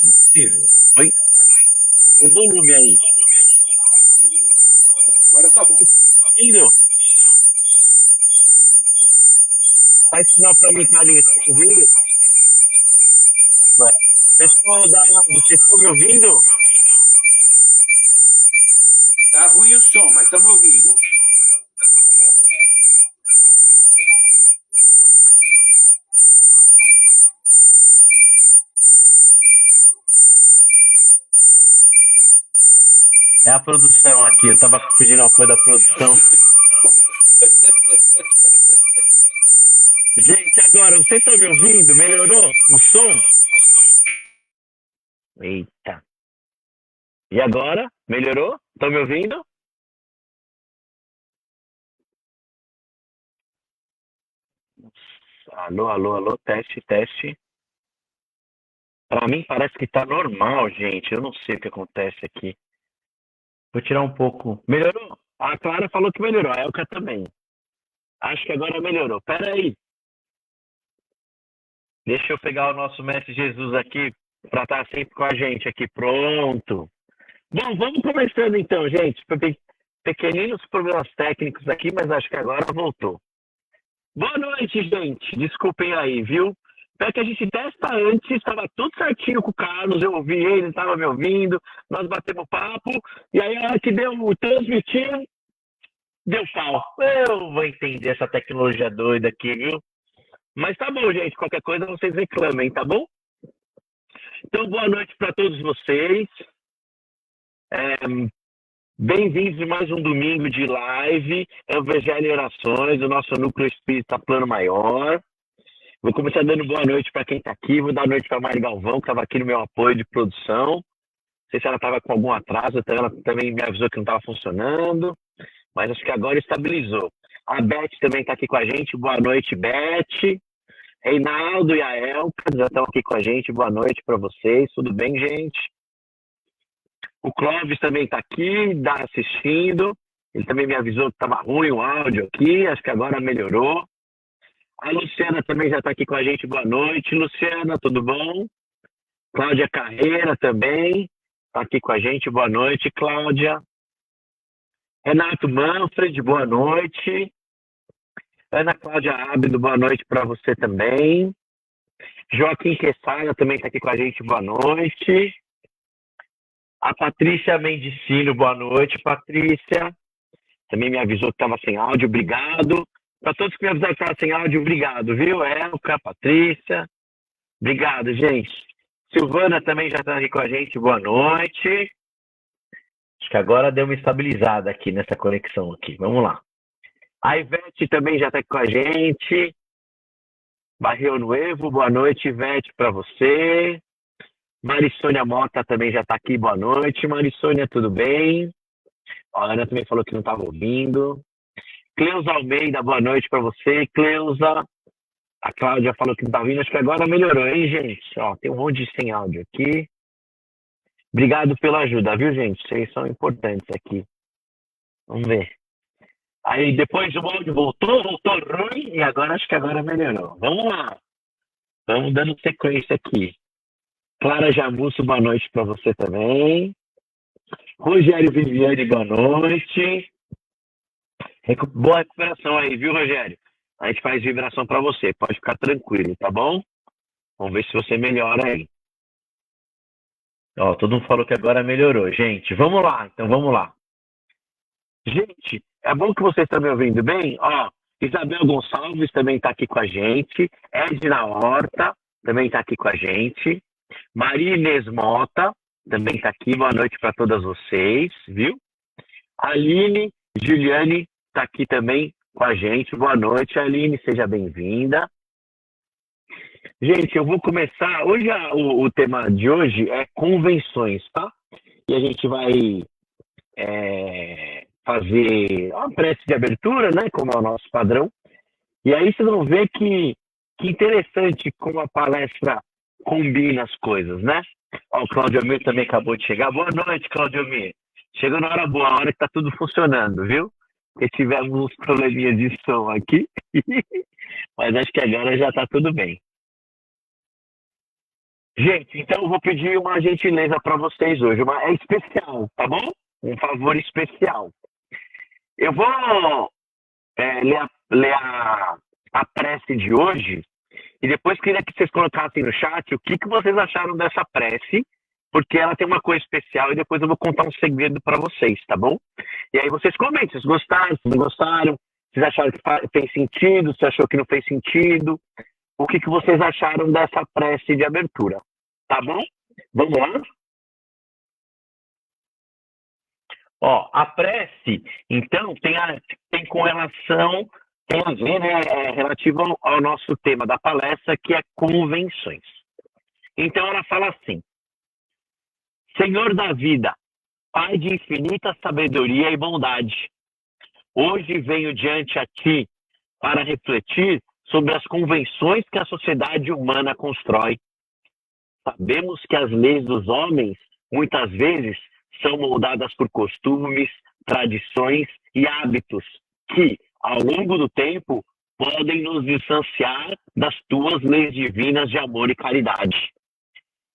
Não é possível. Põe o volume aí. Agora tá bom. Ouvindo? Faz sinal pra mim, Carlinhos. Tá ouvindo? Ué. Pessoal da live, vocês estão me ouvindo? Tá ruim o som, mas estamos ouvindo. É a produção aqui. Eu tava pedindo apoio da produção. Gente, agora, vocês estão me ouvindo? Melhorou o som? Eita. E agora? Melhorou? Estão me ouvindo? Alô, alô, alô, teste, teste. Pra mim parece que tá normal, gente. Eu não sei o que acontece aqui. Vou tirar um pouco. Melhorou? A Clara falou que melhorou, a Elka também. Acho que agora melhorou. Pera aí. Deixa eu pegar o nosso Mestre Jesus aqui para estar sempre com a gente aqui. Pronto. Bom, vamos começando então, gente. Pequeninos problemas técnicos aqui, mas acho que agora voltou. Boa noite, gente. Desculpem aí, viu? Espero que a gente testa antes, estava tudo certinho com o Carlos, eu ouvi ele estava me ouvindo, nós batemos papo, e aí a hora que deu o transmitir, deu pau. Eu vou entender essa tecnologia doida aqui, viu? Mas tá bom, gente, qualquer coisa vocês reclamem, tá bom? Então, boa noite para todos vocês. Bem-vindos a mais um domingo de live, Evangelho e Orações, do nosso Núcleo Espírita Plano Maior. Vou começar dando boa noite para quem está aqui, vou dar boa noite para a Mari Galvão, que estava aqui no meu apoio de produção. Não sei se ela estava com algum atraso, então ela também me avisou que não estava funcionando, mas acho que agora estabilizou. A Beth também está aqui com a gente, boa noite, Beth. Reinaldo e a Elka já estão aqui com a gente, boa noite para vocês, tudo bem, gente? O Clóvis também está aqui, está assistindo, ele também me avisou que estava ruim o áudio aqui, acho que agora melhorou. A Luciana também já está aqui com a gente, boa noite, Luciana, tudo bom? Cláudia Carreira também está aqui com a gente, boa noite, Cláudia. Renato Manfred, boa noite. Ana Cláudia Ábido, boa noite para você também. Joaquim Quessara também está aqui com a gente, boa noite. A Patrícia Mendicino, boa noite, Patrícia. Também me avisou que estava sem áudio, obrigado. Para todos que me avisaram que estava sem áudio, obrigado, viu? Elka, Patrícia. Obrigado, gente. Silvana também já está aqui com a gente, boa noite. Acho que agora deu uma estabilizada aqui nessa conexão aqui. Vamos lá. A Ivete também já está aqui com a gente. Barrio Nuevo, boa noite, Ivete, para você. Marissônia Mota também já está aqui, boa noite. Marissônia, tudo bem? A Ana também falou que não estava ouvindo. Cleusa Almeida, boa noite para você. Cleusa. A Cláudia falou que não está vindo, acho que agora melhorou, hein, gente? Ó, tem um monte de sem áudio aqui. Obrigado pela ajuda, viu, gente? Vocês são importantes aqui. Vamos ver. Aí depois o áudio voltou ruim e agora acho que agora melhorou. Vamos lá. Vamos dando sequência aqui. Clara Jamusso, boa noite para você também. Rogério Viviane, boa noite. Boa recuperação aí, viu, Rogério? A gente faz vibração para você, pode ficar tranquilo, tá bom? Vamos ver se você melhora aí. Ó, todo mundo falou que agora melhorou. Gente, vamos lá, então vamos lá. Gente, é bom que vocês estão me ouvindo bem? Ó, Isabel Gonçalves também está aqui com a gente. Edna Horta também está aqui com a gente. Maria Inês Mota também está aqui. Boa noite para todas vocês, viu? Aline Juliane está aqui também com a gente. Boa noite, Aline. Seja bem-vinda. Gente, eu vou começar. Hoje, o tema de hoje é convenções, tá? E a gente vai fazer uma prece de abertura, né? Como é o nosso padrão. E aí vocês vão ver que interessante como a palestra combina as coisas, né? Ó, o Claudio Mir também acabou de chegar. Boa noite, Claudio Mir. Chegou na hora boa, a hora que tá tudo funcionando, viu? Porque tivemos uns probleminhas de som aqui. Mas acho que agora já tá tudo bem. Gente, então eu vou pedir uma gentileza para vocês hoje. É especial, tá bom? Um favor especial. Eu vou ler a prece de hoje e depois queria que vocês colocassem no chat o que vocês acharam dessa prece, porque ela tem uma coisa especial e depois eu vou contar um segredo para vocês, tá bom? E aí vocês comentem, vocês gostaram, se não gostaram, vocês acharam que fez sentido, se achou que não fez sentido, o que vocês acharam dessa prece de abertura, tá bom? Vamos lá? Ó, a prece, então, tem com relação, tem a ver, né, relativo ao nosso tema da palestra, que é convenções. Então, ela fala assim: Senhor da vida, Pai de infinita sabedoria e bondade, hoje venho diante a Ti para refletir sobre as convenções que a sociedade humana constrói. Sabemos que as leis dos homens, muitas vezes, são moldadas por costumes, tradições e hábitos que, ao longo do tempo, podem nos distanciar das tuas leis divinas de amor e caridade.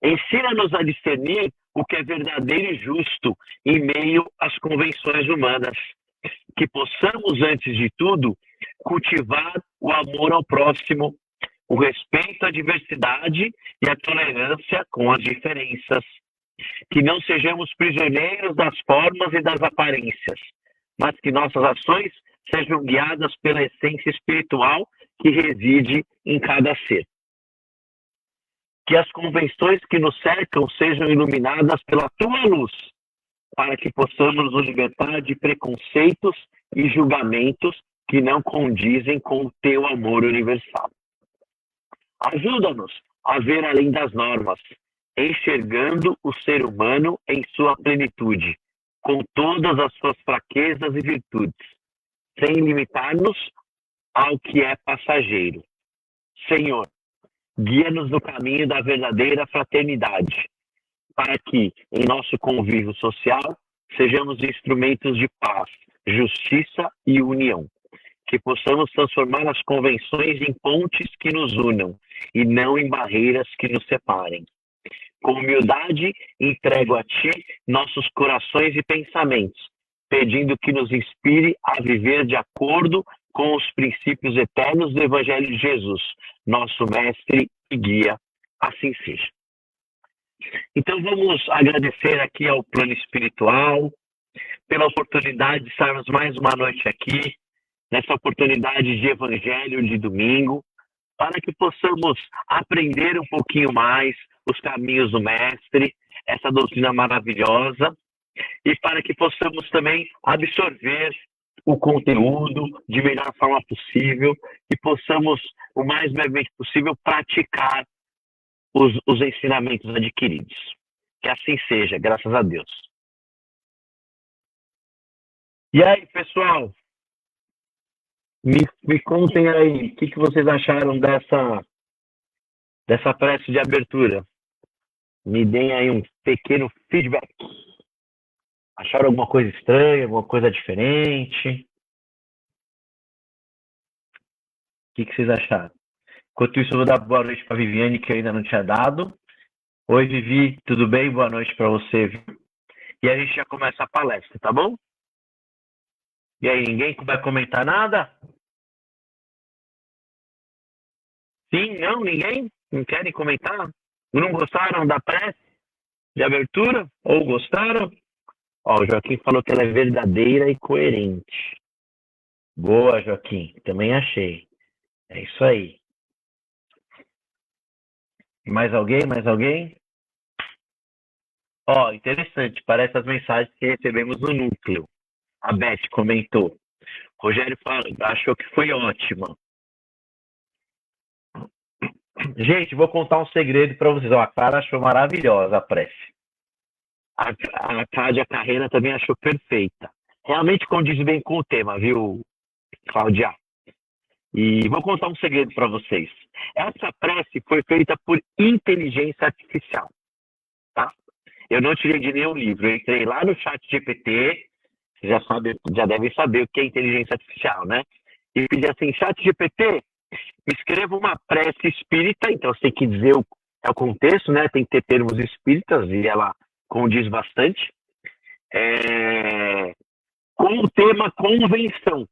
Ensina-nos a discernir o que é verdadeiro e justo em meio às convenções humanas, que possamos, antes de tudo, cultivar o amor ao próximo, o respeito à diversidade e a tolerância com as diferenças. Que não sejamos prisioneiros das formas e das aparências, mas que nossas ações sejam guiadas pela essência espiritual que reside em cada ser. Que as convenções que nos cercam sejam iluminadas pela tua luz, para que possamos nos libertar de preconceitos e julgamentos que não condizem com o teu amor universal. Ajuda-nos a ver além das normas, enxergando o ser humano em sua plenitude, com todas as suas fraquezas e virtudes, sem limitar-nos ao que é passageiro. Senhor, guia-nos no caminho da verdadeira fraternidade, para que, em nosso convívio social, sejamos instrumentos de paz, justiça e união. Que possamos transformar as convenções em pontes que nos unam e não em barreiras que nos separem. Com humildade, entrego a Ti nossos corações e pensamentos, pedindo que nos inspire a viver de acordo com os princípios eternos do Evangelho de Jesus, nosso mestre e guia. Assim seja. Então vamos agradecer aqui ao plano espiritual pela oportunidade de estarmos mais uma noite aqui, nessa oportunidade de Evangelho de domingo, para que possamos aprender um pouquinho mais os caminhos do Mestre, essa doutrina maravilhosa, e para que possamos também absorver o conteúdo de melhor forma possível e possamos, o mais brevemente possível, praticar os ensinamentos adquiridos. Que assim seja, graças a Deus. E aí, pessoal? Me contem aí, o que vocês acharam dessa prece de abertura? Me deem aí um pequeno feedback. Acharam alguma coisa estranha, alguma coisa diferente? O que vocês acharam? Enquanto isso, eu vou dar boa noite para a Viviane, que eu ainda não tinha dado. Oi, Vivi, tudo bem? Boa noite para você, viu? E a gente já começa a palestra, tá bom? E aí, ninguém vai comentar nada? Sim, não, ninguém? Não querem comentar? Não gostaram da prece de abertura? Ou gostaram? Ó, o Joaquim falou que ela é verdadeira e coerente. Boa, Joaquim. Também achei. É isso aí. Mais alguém? Mais alguém? Ó, interessante. Parece as mensagens que recebemos no núcleo. A Beth comentou. Rogério achou que foi ótima. Gente, vou contar um segredo para vocês. Ó, a Clara achou maravilhosa a prece. A Cádia Carreira também achou perfeita. Realmente condiz bem com o tema, viu, Cláudia? E vou contar um segredo para vocês. Essa prece foi feita por inteligência artificial, tá? Eu não tirei de nenhum livro. Eu entrei lá no chat GPT, já devem saber o que é inteligência artificial, né? E pedi assim, chat GPT, me escreva uma prece espírita, então você tem que dizer é o contexto, né? Tem que ter termos espíritas, e ela condiz bastante, com o tema convenção,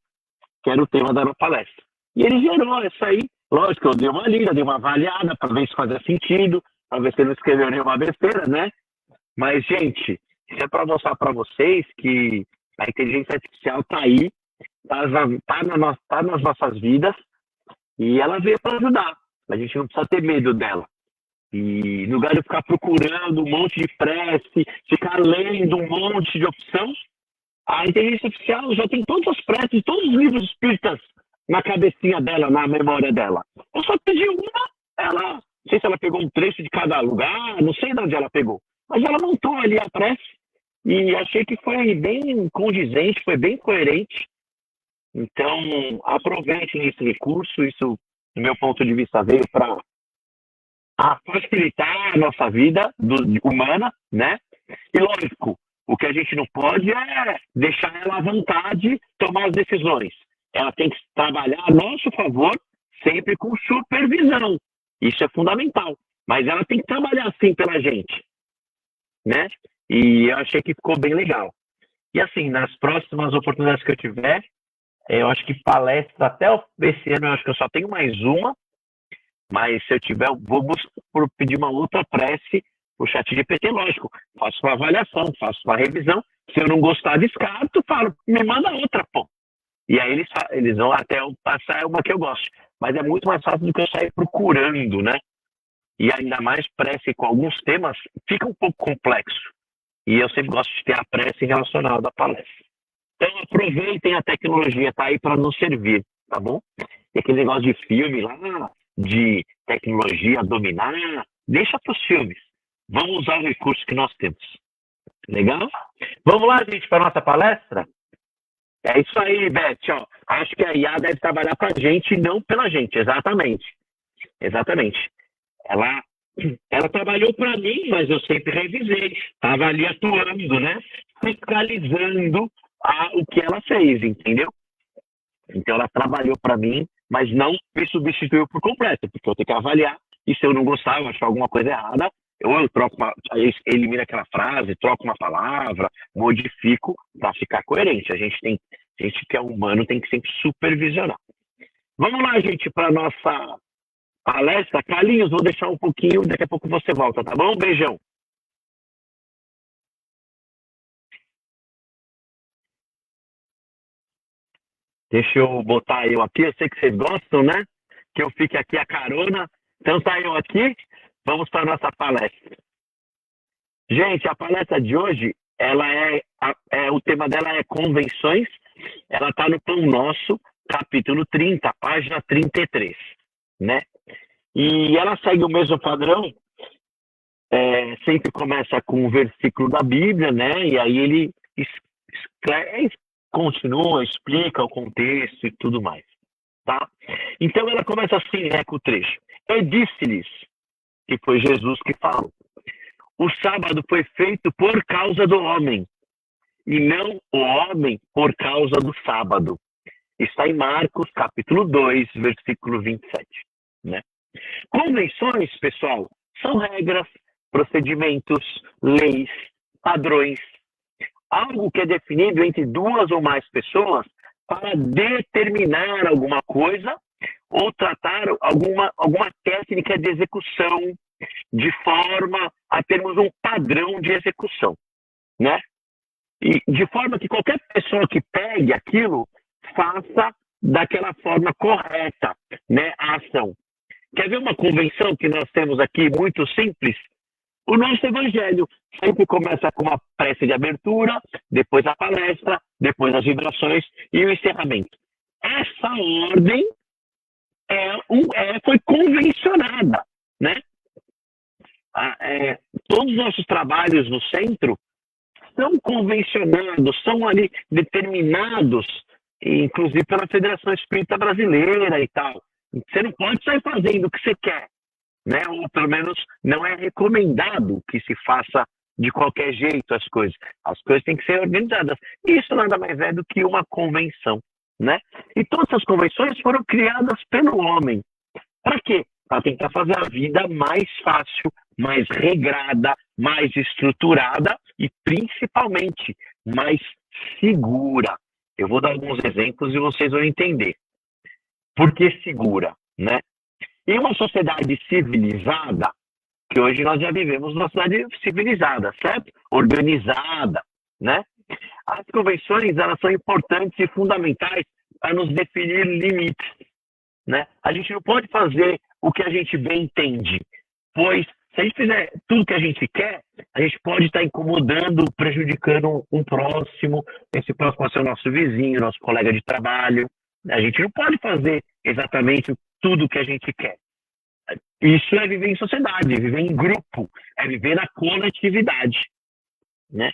que era o tema da palestra. E ele gerou isso aí. Lógico, eu dei uma lida, dei uma avaliada para ver se fazia sentido, para ver se ele não escreveu nenhuma besteira, né? Mas, gente, isso é para mostrar para vocês que a inteligência artificial está aí, está nas nossas vidas, e ela veio para ajudar. A gente não precisa ter medo dela. E no lugar de ficar procurando um monte de prece, ficar lendo um monte de opção, a inteligência artificial já tem todas as preces, todos os livros espíritas na cabecinha dela, na memória dela. Eu só pedi uma, ela, não sei se ela pegou um trecho de cada lugar, não sei de onde ela pegou, mas ela montou ali a prece e achei que foi bem condizente, foi bem coerente. Então, aproveitem esse recurso, isso, do meu ponto de vista, veio para facilitar a nossa vida humana, né? E lógico, o que a gente não pode é deixar ela à vontade tomar as decisões. Ela tem que trabalhar a nosso favor, sempre com supervisão. Isso é fundamental. Mas ela tem que trabalhar assim pela gente, né? E eu achei que ficou bem legal. E assim, nas próximas oportunidades que eu tiver, eu acho que palestra até esse ano, eu acho que eu só tenho mais uma, mas se eu tiver, eu vou pedir uma outra prece pro ChatGPT, lógico. Faço uma avaliação, faço uma revisão. Se eu não gostar, descarto, falo, me manda outra, pô. E aí eles vão até eu passar uma que eu gosto. Mas é muito mais fácil do que eu sair procurando, né? E ainda mais prece com alguns temas, fica um pouco complexo. E eu sempre gosto de ter a prece relacionada à palestra. Então aproveitem, a tecnologia, tá aí para nos servir, tá bom? E aquele negócio de filme lá, de tecnologia dominar, deixa para os filmes. Vamos usar o recurso que nós temos. Legal? Vamos lá, gente, para a nossa palestra? É isso aí, Beth. Ó, acho que a IA deve trabalhar para a gente e não pela gente. Exatamente. Exatamente. Ela trabalhou para mim, mas eu sempre revisei. Estava ali atuando, né? Fiscalizando o que ela fez, entendeu? Então ela trabalhou para mim, mas não me substituiu por completo, porque eu tenho que avaliar, e se eu não gostar, eu achar alguma coisa errada, eu troco elimino aquela frase, troco uma palavra, modifico para ficar coerente. A gente que é humano tem que sempre supervisionar. Vamos lá, gente, para a nossa palestra. Carlinhos, vou deixar um pouquinho, daqui a pouco você volta, tá bom? Beijão. Deixa eu botar eu aqui, eu sei que vocês gostam, né? Que eu fique aqui a carona. Então tá eu aqui, vamos para a nossa palestra. Gente, a palestra de hoje, o tema dela é convenções. Ela está no Pão Nosso, capítulo 30, página 33, né? E ela segue o mesmo padrão, sempre começa com um versículo da Bíblia, né? E aí ele continua, explica o contexto e tudo mais, tá? Então ela começa assim, né, com o trecho. Eu disse-lhes, que foi Jesus que falou, o sábado foi feito por causa do homem, e não o homem por causa do sábado. Está em Marcos, capítulo 2, versículo 27, né? Convenções, pessoal, são regras, procedimentos, leis, padrões, algo que é definido entre duas ou mais pessoas para determinar alguma coisa ou tratar alguma técnica de execução de forma a termos um padrão de execução, né? E de forma que qualquer pessoa que pegue aquilo faça daquela forma correta, né, a ação. Quer ver uma convenção que nós temos aqui muito simples? O nosso evangelho sempre começa com uma prece de abertura, depois a palestra, depois as vibrações e o encerramento. Essa ordem foi convencionada, né? Todos os nossos trabalhos no centro são convencionados, são ali determinados, inclusive pela Federação Espírita Brasileira e tal. Você não pode sair fazendo o que você quer, né? Ou pelo menos não é recomendado que se faça de qualquer jeito as coisas. As coisas têm que ser organizadas. Isso nada mais é do que uma convenção, né? E todas essas convenções foram criadas pelo homem. Para quê? para tentar fazer a vida mais fácil, mais regrada, mais estruturada e principalmente mais segura. Eu vou dar alguns exemplos e vocês vão entender. Por que segura, né? Em uma sociedade civilizada, que hoje nós já vivemos numa sociedade civilizada, certo? Organizada, né? As convenções, elas são importantes e fundamentais para nos definir limites, né? A gente não pode fazer o que a gente bem entende, pois se a gente fizer tudo que a gente quer, a gente pode estar incomodando, prejudicando um próximo. Esse próximo pode ser o nosso vizinho, nosso colega de trabalho. A gente não pode fazer exatamente tudo o que a gente quer. Isso é viver em sociedade, é viver em grupo, é viver na coletividade, né?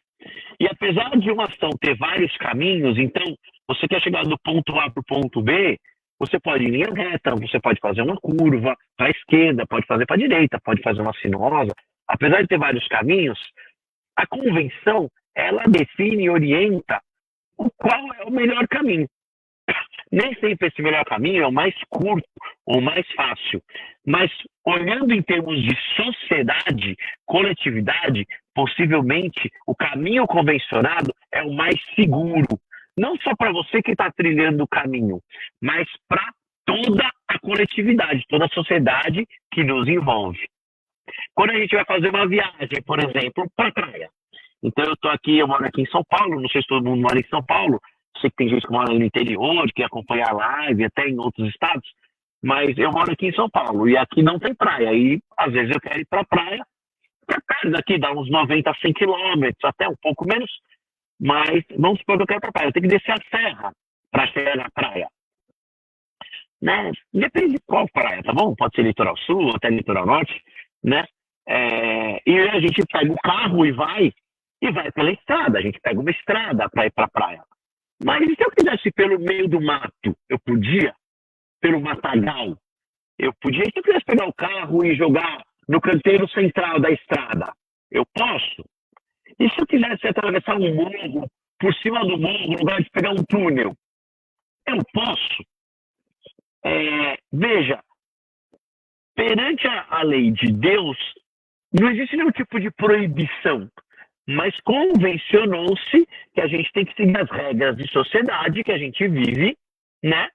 E apesar de uma ação ter vários caminhos, então você quer chegar do ponto A para o ponto B, você pode ir em linha reta, você pode fazer uma curva para a esquerda, pode fazer para a direita, pode fazer uma sinuosa. Apesar de ter vários caminhos, a convenção, ela define e orienta o qual é o melhor caminho. Nem sempre esse melhor caminho é o mais curto ou mais fácil, mas olhando em termos de sociedade, coletividade, possivelmente o caminho convencionado é o mais seguro. Não só para você que está trilhando o caminho, mas para toda a coletividade, toda a sociedade que nos envolve. Quando a gente vai fazer uma viagem, por exemplo, para a praia. Então eu moro aqui em São Paulo, não sei se todo mundo mora em São Paulo, sei que tem gente que mora no interior, que acompanha a live, até em outros estados, mas eu moro aqui em São Paulo e aqui não tem praia. E às vezes eu quero ir para a praia, perto daqui dá uns 90 a 100 quilômetros, até um pouco menos, mas vamos supor que eu quero ir para a praia. Eu tenho que descer a serra para chegar na praia. Né? Depende de qual praia, tá bom? Pode ser litoral sul, até litoral norte, né? E a gente pega o carro e vai pela estrada. A gente pega uma estrada para ir para a praia. Mas e se eu quisesse ir pelo meio do mato, eu podia? Pelo matagal, eu podia? E se eu quisesse pegar o carro e jogar no canteiro central da estrada, eu posso? E se eu quisesse atravessar um morro, por cima do morro, no lugar de pegar um túnel, eu posso? Veja, perante a lei de Deus, não existe nenhum tipo de proibição, mas convencionou-se que a gente tem que seguir as regras de sociedade que a gente vive, né?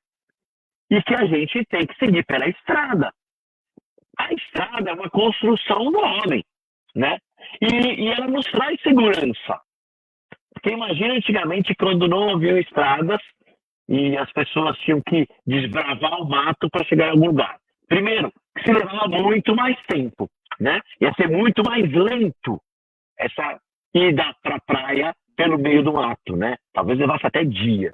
E que a gente tem que seguir pela estrada. A estrada é uma construção do homem, né? E ela nos traz segurança. Porque imagina antigamente quando não haviam estradas e as pessoas tinham que desbravar o mato para chegar a algum lugar. Primeiro, se levava muito mais tempo, né? Ia ser muito mais lento essa ida para a praia pelo meio do mato, né? Talvez levasse até dias.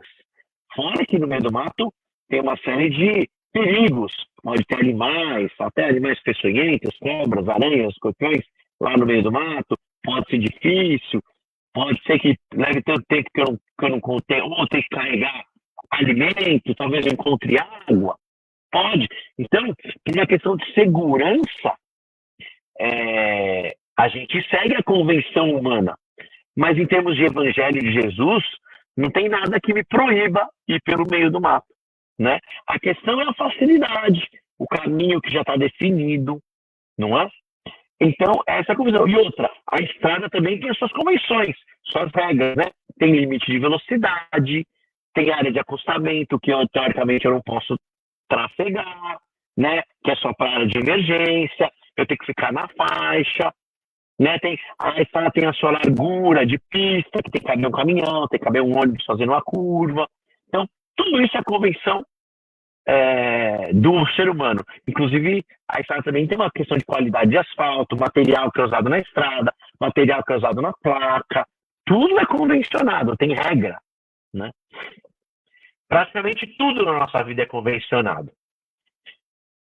Fora que no meio do mato tem uma série de perigos. Pode ter animais, até animais peçonhentos, cobras, aranhas, escorpiões lá no meio do mato. Pode ser difícil. Pode ser que leve tanto tempo que eu não contei, ou ter que carregar alimento, talvez eu encontre água. Pode. Então, por uma questão de segurança, a gente segue a convenção humana. Mas em termos de evangelho de Jesus, não tem nada que me proíba ir pelo meio do mato, né? A questão é a facilidade, o caminho que já está definido, não é? Então, essa é a convenção. E outra, a estrada também tem as suas convenções, suas regras, né? Tem limite de velocidade, tem área de acostamento, que teoricamente eu não posso trafegar, né? Que é só para área de emergência, eu tenho que ficar na faixa, né? A estrada tem a sua largura de pista, que tem que caber um caminhão, tem que caber um ônibus fazendo uma curva. Então, tudo isso é a convenção do ser humano. Inclusive, a estrada também tem uma questão de qualidade de asfalto, material que é usado na estrada, material que é usado na placa. Tudo é convencionado, tem regra, né? Praticamente tudo na nossa vida é convencionado.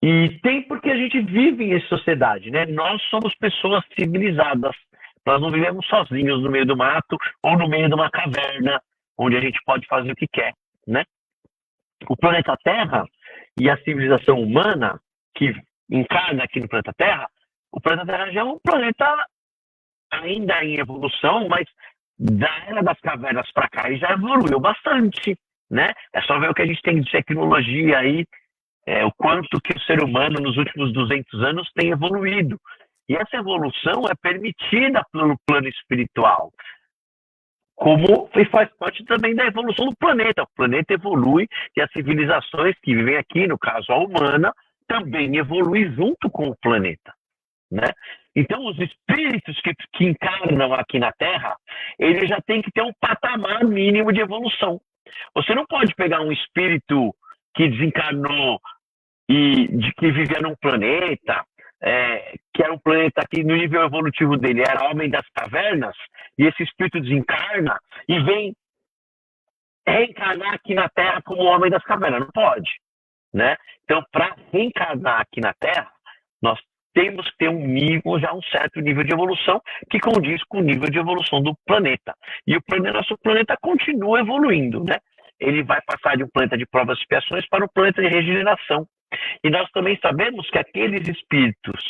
E tem porque a gente vive em sociedade, né? Nós somos pessoas civilizadas. Nós não vivemos sozinhos no meio do mato ou no meio de uma caverna, onde a gente pode fazer o que quer, né? O planeta Terra e a civilização humana que encarna aqui no planeta Terra, o planeta Terra já é um planeta ainda em evolução, mas da era das cavernas para cá ele já evoluiu bastante, né? É só ver o que a gente tem de tecnologia aí o quanto que o ser humano nos últimos 200 anos tem evoluído. E essa evolução é permitida pelo plano espiritual, como faz parte também da evolução do planeta. O planeta evolui e as civilizações que vivem aqui, no caso a humana, também evoluem junto com o planeta, né? Então, os espíritos que encarnam aqui na Terra, eles já têm que ter um patamar mínimo de evolução. Você não pode pegar um espírito que desencarnou e que vivia num planeta, que era um planeta que no nível evolutivo dele era homem das cavernas, e esse espírito desencarna e vem reencarnar aqui na Terra como homem das cavernas. Não pode, né? Então, para reencarnar aqui na Terra, nós temos que ter um certo nível de evolução que condiz com o nível de evolução do planeta. E nosso planeta continua evoluindo, né? Ele vai passar de um planeta de provas e expiações para um planeta de regeneração. E nós também sabemos que aqueles espíritos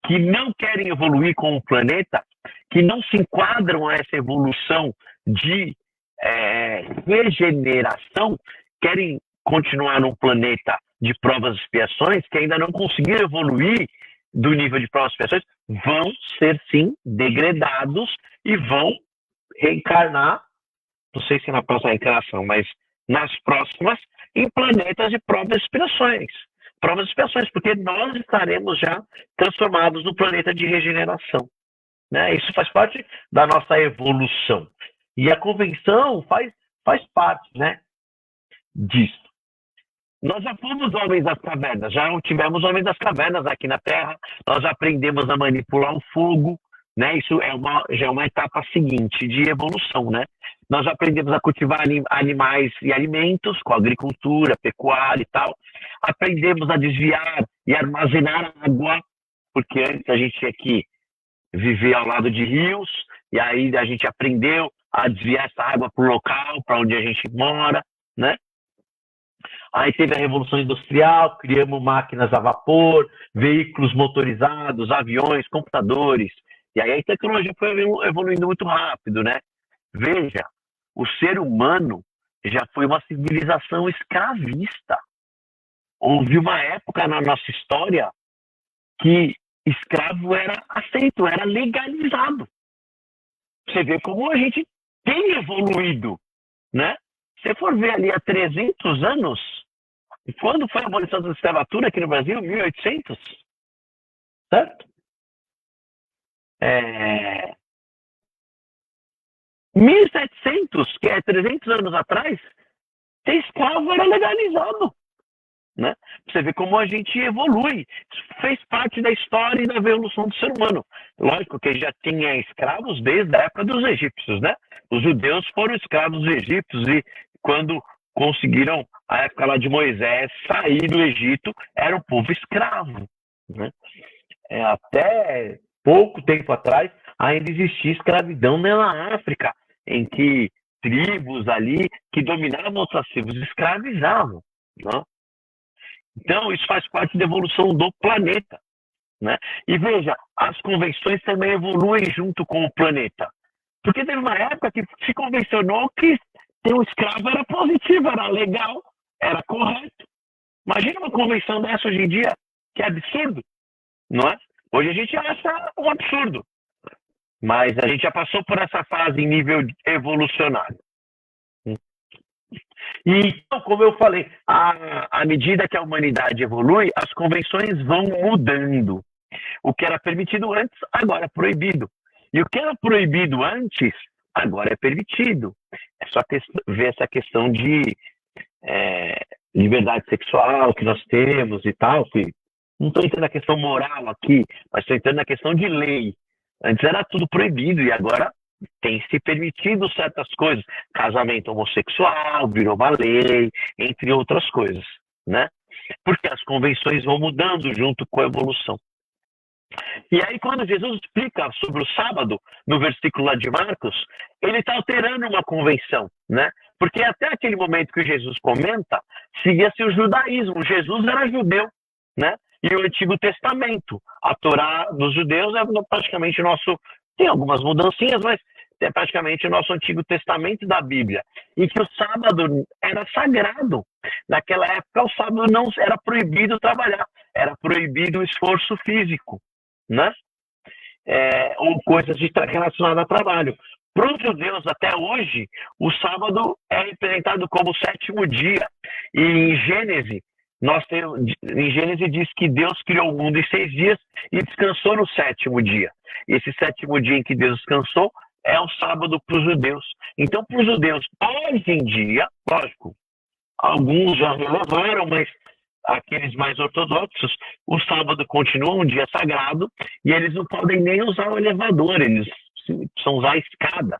que não querem evoluir com o planeta, que não se enquadram a essa evolução de regeneração, querem continuar num planeta de provas e expiações, que ainda não conseguiram evoluir do nível de provas e expiações, vão ser, sim, degradados e vão reencarnar, não sei se na próxima reencarnação, mas nas próximas, em planetas de provas e expiações. Provas e expiações, porque nós estaremos já transformados no planeta de regeneração, né? Isso faz parte da nossa evolução. E a convenção faz parte, né, disso. Nós já fomos homens das cavernas, já tivemos homens das cavernas aqui na Terra, nós já aprendemos a manipular o fogo, né? Isso já é uma etapa seguinte de evolução, né? Nós já aprendemos a cultivar animais e alimentos com agricultura, pecuária e tal. Aprendemos a desviar e armazenar água, porque antes a gente tinha que viver ao lado de rios, e aí a gente aprendeu a desviar essa água para o local, para onde a gente mora, né? Aí teve a Revolução Industrial, criamos máquinas a vapor, veículos motorizados, aviões, computadores. E aí a tecnologia foi evoluindo muito rápido, né? Veja, o ser humano já foi uma civilização escravista. Houve uma época na nossa história que escravo era aceito, era legalizado. Você vê como a gente tem evoluído, né? Se for ver ali há 300 anos, quando foi a abolição da escravatura aqui no Brasil? 1800, certo? 1700, que é 300 anos atrás, ser escravo era legalizado, né? Você vê como a gente evolui. Isso fez parte da história e da evolução do ser humano. Lógico que já tinha escravos desde a época dos egípcios, né? Os judeus foram escravos dos egípcios e quando conseguiram, a época lá de Moisés, sair do Egito, era um povo escravo, né? Até pouco tempo atrás, ainda existia escravidão na África, em que tribos ali que dominavam outras tribos escravizavam, né? Então, isso faz parte da evolução do planeta, né? E veja, as convenções também evoluem junto com o planeta. Porque teve uma época que se convencionou que ter um escravo era positivo, era legal, era correto. Imagina uma convenção dessa hoje em dia, que é absurdo, não é? Hoje a gente acha um absurdo, mas a gente já passou por essa fase em nível evolucionário. E, então, como eu falei, à medida que a humanidade evolui, as convenções vão mudando. O que era permitido antes, agora é proibido. E o que era proibido antes, agora é permitido. É só ver essa questão de liberdade sexual que nós temos e tal. Que não estou entrando na questão moral aqui, mas estou entrando na questão de lei. Antes era tudo proibido e agora tem se permitido certas coisas. Casamento homossexual virou uma lei, entre outras coisas, né? Porque as convenções vão mudando junto com a evolução. E aí, quando Jesus explica sobre o sábado, no versículo lá de Marcos, ele está alterando uma convenção, né? Porque até aquele momento que Jesus comenta, seguia-se o judaísmo. Jesus era judeu, né? E o Antigo Testamento, a Torá dos judeus é praticamente nosso... Tem algumas mudancinhas, mas é praticamente o nosso Antigo Testamento da Bíblia. E que o sábado era sagrado. Naquela época, o sábado não era proibido trabalhar, era proibido o esforço físico, né? Ou coisas relacionadas a trabalho. Para os judeus, até hoje, o sábado é representado como o sétimo dia. E em Gênesis, em Gênesis diz que Deus criou o mundo em 6 dias e descansou no sétimo dia. Esse sétimo dia em que Deus descansou é o sábado para os judeus. Então, para os judeus, hoje em dia, lógico, alguns já relevaram, mas aqueles mais ortodoxos, o sábado continua um dia sagrado e eles não podem nem usar o elevador, eles precisam usar a escada.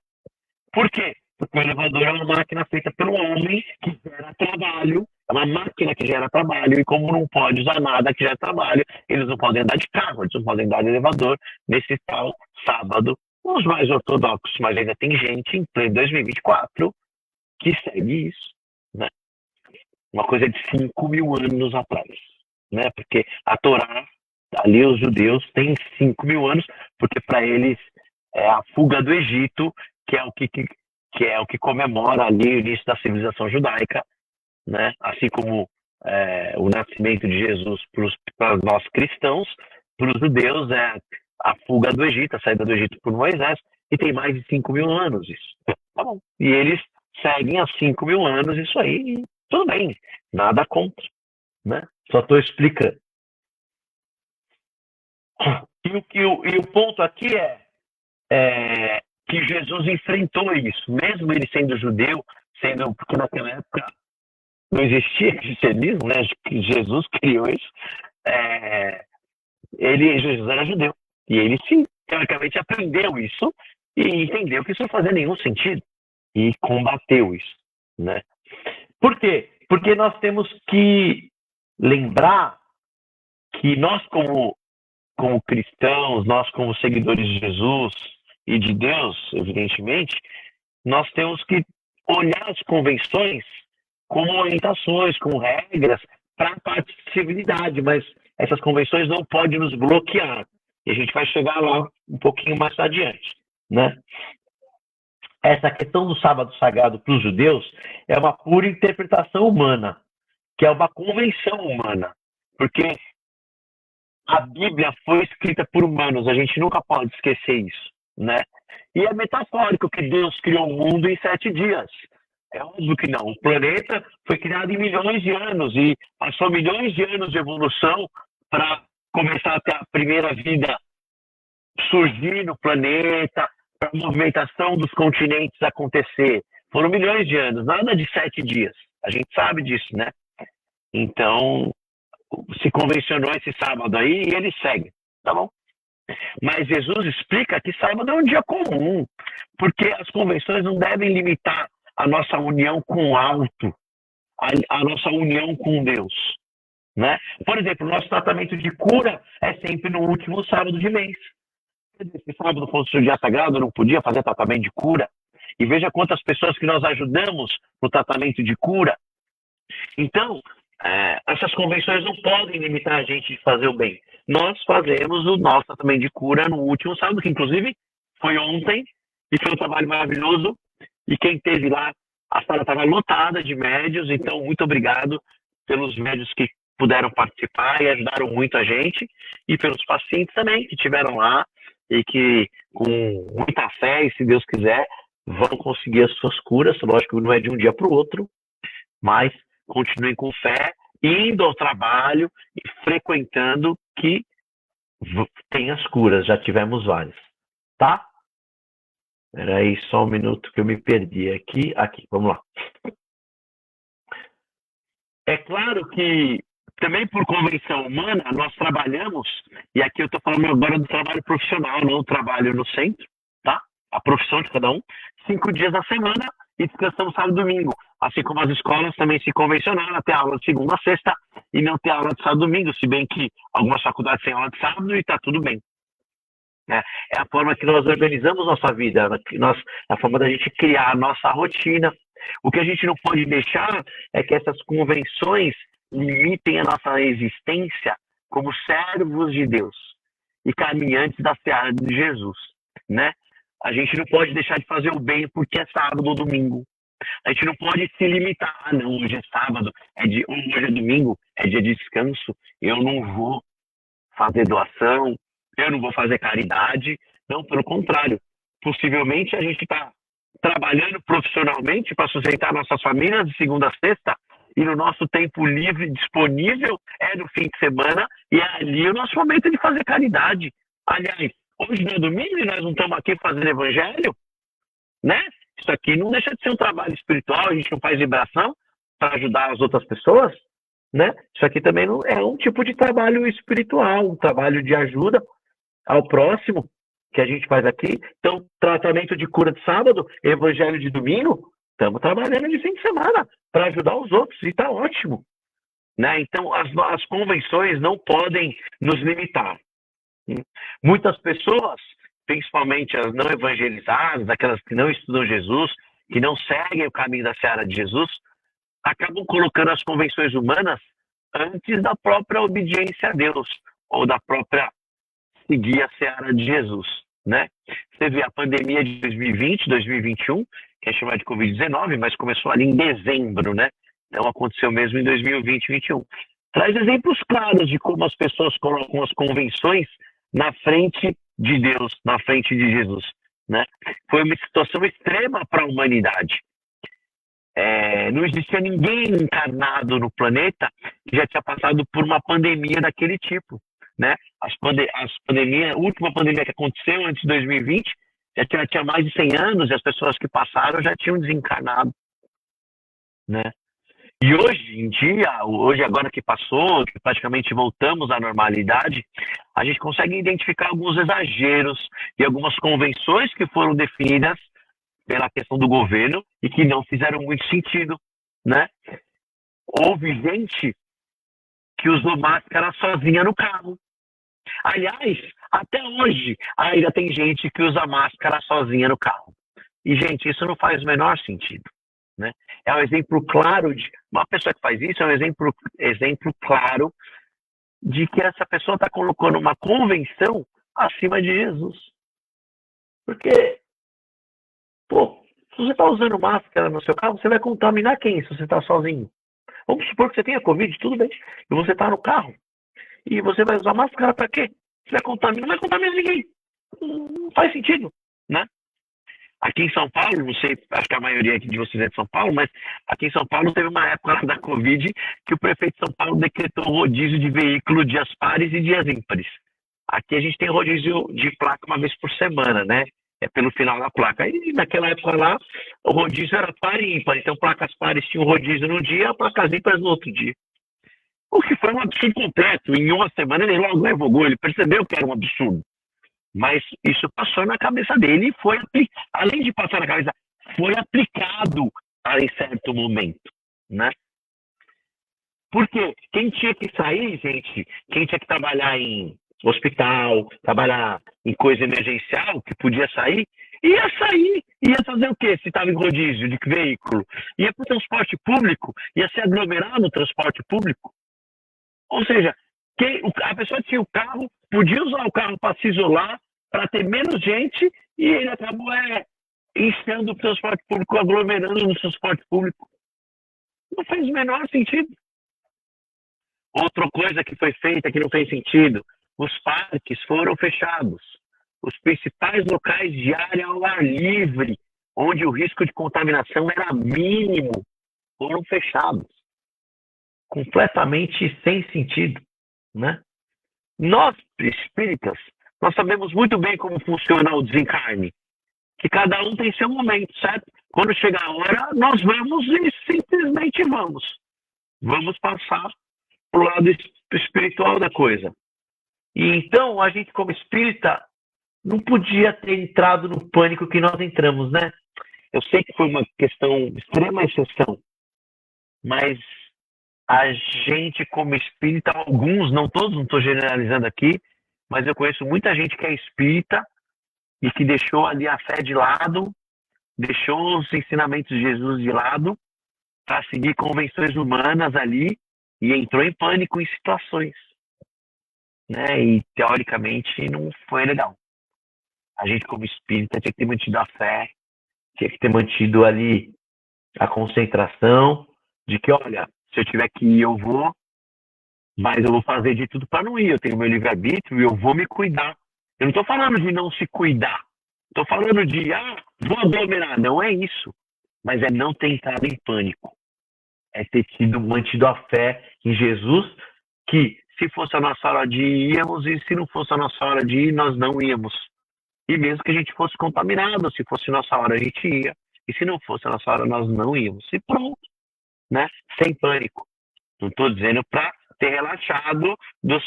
Por quê? Porque o elevador é uma máquina feita pelo homem que gera trabalho, é uma máquina que gera trabalho, e como não pode usar nada que gera trabalho, eles não podem andar de carro, eles não podem andar de elevador nesse tal sábado. Os mais ortodoxos, mas ainda tem gente em pleno 2024 que segue isso, né? Uma coisa de 5.000 anos atrás, né? Porque a Torá, ali os judeus têm 5.000 anos, porque para eles é a fuga do Egito, que é o que comemora ali o início da civilização judaica, né? Assim como o nascimento de Jesus para nós cristãos, para os judeus é a fuga do Egito, a saída do Egito por Moisés, e tem mais de 5.000 anos isso. Tá bom. E eles seguem há 5.000 anos isso aí, e tudo bem, nada contra, né? Só estou explicando. E o ponto aqui é que Jesus enfrentou isso, mesmo ele sendo judeu, porque naquela época não existia cristianismo, né? Jesus criou isso. Jesus era judeu. E ele, sim, teoricamente aprendeu isso e entendeu que isso não fazia nenhum sentido. E combateu isso, né? Por quê? Porque nós temos que lembrar que nós, como cristãos, nós como seguidores de Jesus e de Deus, evidentemente, nós temos que olhar as convenções como orientações, como regras para a parte de civilidade, mas essas convenções não podem nos bloquear. E a gente vai chegar lá um pouquinho mais adiante, né? Essa questão do sábado sagrado para os judeus é uma pura interpretação humana, que é uma convenção humana, porque a Bíblia foi escrita por humanos, a gente nunca pode esquecer isso, né? E é metafórico que Deus criou o mundo em 7 dias. É óbvio que não. O planeta foi criado em milhões de anos e passou milhões de anos de evolução para começar a ter a primeira vida surgir no planeta, para a movimentação dos continentes acontecer. Foram milhões de anos, nada de 7 dias. A gente sabe disso, né? Então, se convencionou esse sábado aí e ele segue, tá bom? Mas Jesus explica que sábado é um dia comum, porque as convenções não devem limitar a nossa união com o alto, a nossa união com Deus, né? Por exemplo, o nosso tratamento de cura é sempre no último sábado de mês. Se sábado fosse o dia sagrado, eu não podia fazer tratamento de cura. E veja quantas pessoas que nós ajudamos no tratamento de cura. Então, essas convenções não podem limitar a gente de fazer o bem. Nós fazemos o nosso tratamento de cura no último sábado, que inclusive foi ontem, e foi um trabalho maravilhoso. E quem esteve lá, a sala estava lotada de médios, então muito obrigado pelos médios que puderam participar e ajudaram muito a gente, e pelos pacientes também que estiveram lá e que, com muita fé, e se Deus quiser, vão conseguir as suas curas. Lógico que não é de um dia para o outro, mas continuem com fé, indo ao trabalho e frequentando, que tem as curas, já tivemos várias, tá? Espera aí só um minuto que eu me perdi aqui, vamos lá. É claro que também por convenção humana nós trabalhamos, e aqui eu estou falando agora do trabalho profissional, não do trabalho no centro, tá? A profissão de cada um, 5 dias na semana e descansamos sábado e domingo. Assim como as escolas também se convencionaram a ter aula de segunda a sexta e não ter aula de sábado e domingo, se bem que algumas faculdades têm aula de sábado e está tudo bem. É a forma que nós organizamos nossa vida, a forma da gente criar a nossa rotina. O que a gente não pode deixar é que essas convenções limitem a nossa existência como servos de Deus e caminhantes da seara de Jesus, né? A gente não pode deixar de fazer o bem porque é sábado ou domingo. A gente não pode se limitar. Ah, não, hoje é sábado, hoje é domingo, é dia de descanso, eu não vou fazer doação, eu não vou fazer caridade. Não, pelo contrário. Possivelmente a gente está trabalhando profissionalmente para sustentar nossas famílias de segunda a sexta, e no nosso tempo livre disponível é no fim de semana, e é ali o nosso momento de fazer caridade. Aliás, hoje não é domingo e nós não estamos aqui fazendo evangelho, né? Isso aqui não deixa de ser um trabalho espiritual, a gente não faz vibração para ajudar as outras pessoas, né? Isso aqui também não é um tipo de trabalho espiritual, um trabalho de ajuda ao próximo que a gente faz aqui. Então, tratamento de cura de sábado, evangelho de domingo, estamos trabalhando de fim de semana para ajudar os outros, e está ótimo, né? Então, as convenções não podem nos limitar. Muitas pessoas, principalmente as não evangelizadas, aquelas que não estudam Jesus, que não seguem o caminho da seara de Jesus, acabam colocando as convenções humanas antes da própria obediência a Deus, ou da própria seguir a seara de Jesus, né? Você vê a pandemia de 2020, 2021, que é chamada de Covid-19, mas começou ali em dezembro, né? Não aconteceu mesmo em 2020 e 2021. Traz exemplos claros de como as pessoas colocam as convenções na frente de Deus, na frente de Jesus, né? Foi uma situação extrema para a humanidade. Não existia ninguém encarnado no planeta que já tinha passado por uma pandemia daquele tipo, né? A última pandemia que aconteceu antes de 2020 já tinha mais de 100 anos, e as pessoas que passaram já tinham desencarnado, né? E hoje em dia, agora que passou, que praticamente voltamos à normalidade, a gente consegue identificar alguns exageros e algumas convenções que foram definidas pela questão do governo e que não fizeram muito sentido, né? Houve gente que usou máscara sozinha no carro. Aliás, até hoje, ainda tem gente que usa máscara sozinha no carro. E, gente, isso não faz o menor sentido, né? É um exemplo claro de... Uma pessoa que faz isso é um exemplo claro de que essa pessoa está colocando uma convenção acima de Jesus. Porque, pô, se você está usando máscara no seu carro, você vai contaminar quem se você está sozinho? Vamos supor que você tenha Covid, tudo bem, e você está no carro. E você vai usar máscara para quê? Você vai contaminar, não vai contaminar ninguém. Não faz sentido, né? Aqui em São Paulo, não sei, acho que a maioria aqui de vocês é de São Paulo, mas aqui em São Paulo teve uma época lá da Covid que o prefeito de São Paulo decretou rodízio de veículo dias pares e dias ímpares. Aqui a gente tem rodízio de placa uma vez por semana, né? É pelo final da placa. E naquela época lá, o rodízio era par e ímpar. Então, placas pares tinham rodízio no dia, placas ímpares no outro dia. O que foi um absurdo completo. Em uma semana ele logo revogou, ele percebeu que era um absurdo. Mas isso passou na cabeça dele e foi, além de passar na cabeça, foi aplicado em certo momento, né? Porque quem tinha que sair, gente, quem tinha que trabalhar em hospital, trabalhar em coisa emergencial, que podia sair, ia fazer o quê se estava em rodízio de veículo? Ia para o transporte público, ia se aglomerar no transporte público. Ou seja, a pessoa tinha o carro, podia usar o carro para se isolar, para ter menos gente, e ele acabou enchendo o transporte público, aglomerando no transporte público. Não fez o menor sentido. Outra coisa que foi feita que não fez sentido, os parques foram fechados. Os principais locais de área ao ar livre, onde o risco de contaminação era mínimo, foram fechados. Completamente sem sentido, né? Nós, espíritas, nós sabemos muito bem como funciona o desencarne, que cada um tem seu momento, certo? Quando chegar a hora, nós vamos e simplesmente vamos. Vamos passar para o lado espiritual da coisa. E então, a gente como espírita não podia ter entrado no pânico que nós entramos, né? Eu sei que foi uma questão de extrema exceção, mas a gente como espírita, alguns, não todos, não estou generalizando aqui, mas eu conheço muita gente que é espírita e que deixou ali a fé de lado, deixou os ensinamentos de Jesus de lado para seguir convenções humanas ali e entrou em pânico em situações, né? E teoricamente não foi legal. A gente como espírita tinha que ter mantido a fé, tinha que ter mantido ali a concentração de que, olha, se eu tiver que ir, eu vou, mas eu vou fazer de tudo para não ir. Eu tenho meu livre-arbítrio e eu vou me cuidar. Eu não estou falando de não se cuidar. Estou falando de, vou aglomerar. Não é isso. Mas é não ter entrado em pânico. É ter mantido a fé em Jesus, que se fosse a nossa hora de ir, íamos, e se não fosse a nossa hora de ir, nós não íamos. E mesmo que a gente fosse contaminado, se fosse nossa hora, a gente ia. E se não fosse a nossa hora, nós não íamos. E pronto, né? Sem pânico. Não estou dizendo para ter relaxado,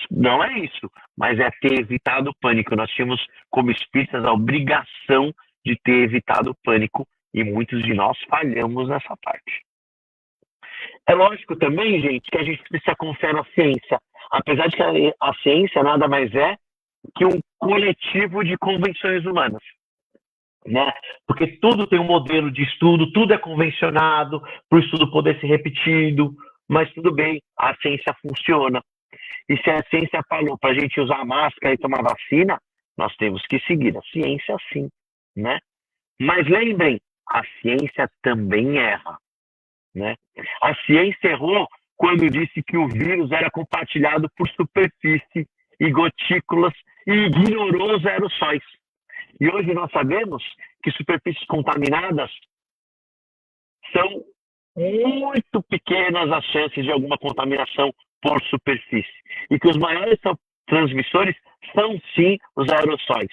não é isso. Mas é ter evitado o pânico. Nós tínhamos, como espíritas, a obrigação de ter evitado o pânico. E muitos de nós falhamos nessa parte. É lógico também, gente, que a gente precisa confiar na ciência. Apesar de que a ciência nada mais é que um coletivo de convenções humanas. Né? Porque tudo tem um modelo de estudo, tudo é convencionado para o estudo poder ser repetido, mas tudo bem, a ciência funciona. E se a ciência falou para a gente usar máscara e tomar vacina, nós temos que seguir a ciência sim. Né? Mas lembrem, a ciência também erra. Né? A ciência errou quando disse que o vírus era compartilhado por superfície e gotículas e ignorou os aerossóis. E hoje nós sabemos que superfícies contaminadas são muito pequenas as chances de alguma contaminação por superfície. E que os maiores transmissores são sim os aerossóis.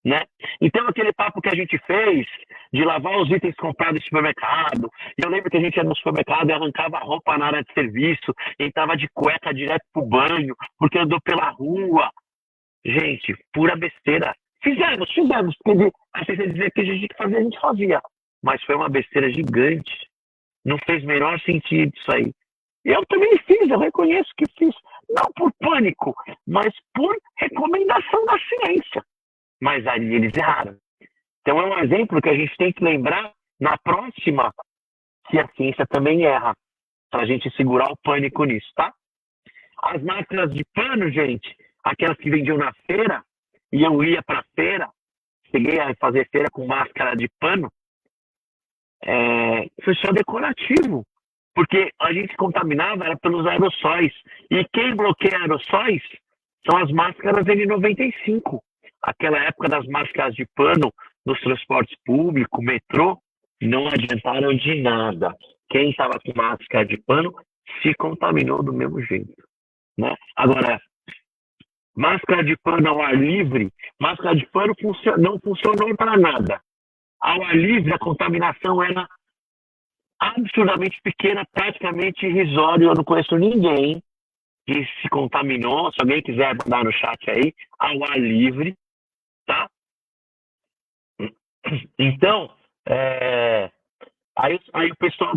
Né? Então, aquele papo que a gente fez de lavar os itens comprados no supermercado, e eu lembro que a gente ia no supermercado e arrancava a roupa na área de serviço, e estava de cueca direto pro banho, porque andou pela rua. Gente, pura besteira. Fizemos, porque a ciência dizia que a gente tinha que fazer, a gente fazia. Mas foi uma besteira gigante. Não fez o menor sentido isso aí. E eu também fiz, eu reconheço que fiz. Não por pânico, mas por recomendação da ciência. Mas ali eles erraram. Então é um exemplo que a gente tem que lembrar na próxima, que a ciência também erra, para a gente segurar o pânico nisso, tá? As máscaras de pano, gente, aquelas que vendiam na feira, e eu ia para a feira, cheguei a fazer feira com máscara de pano, foi só decorativo, porque a gente contaminava era pelos aerossóis. E quem bloqueia aerossóis são as máscaras N95. Aquela época das máscaras de pano nos transportes públicos, metrô, não adiantaram de nada. Quem estava com máscara de pano se contaminou do mesmo jeito. Né? Agora, máscara de pano ao ar livre, máscara de pano não funcionou para nada. Ao ar livre, a contaminação era absurdamente pequena, praticamente irrisória. Eu não conheço ninguém que se contaminou. Se alguém quiser mandar no chat aí, ao ar livre. Tá? Então, aí o pessoal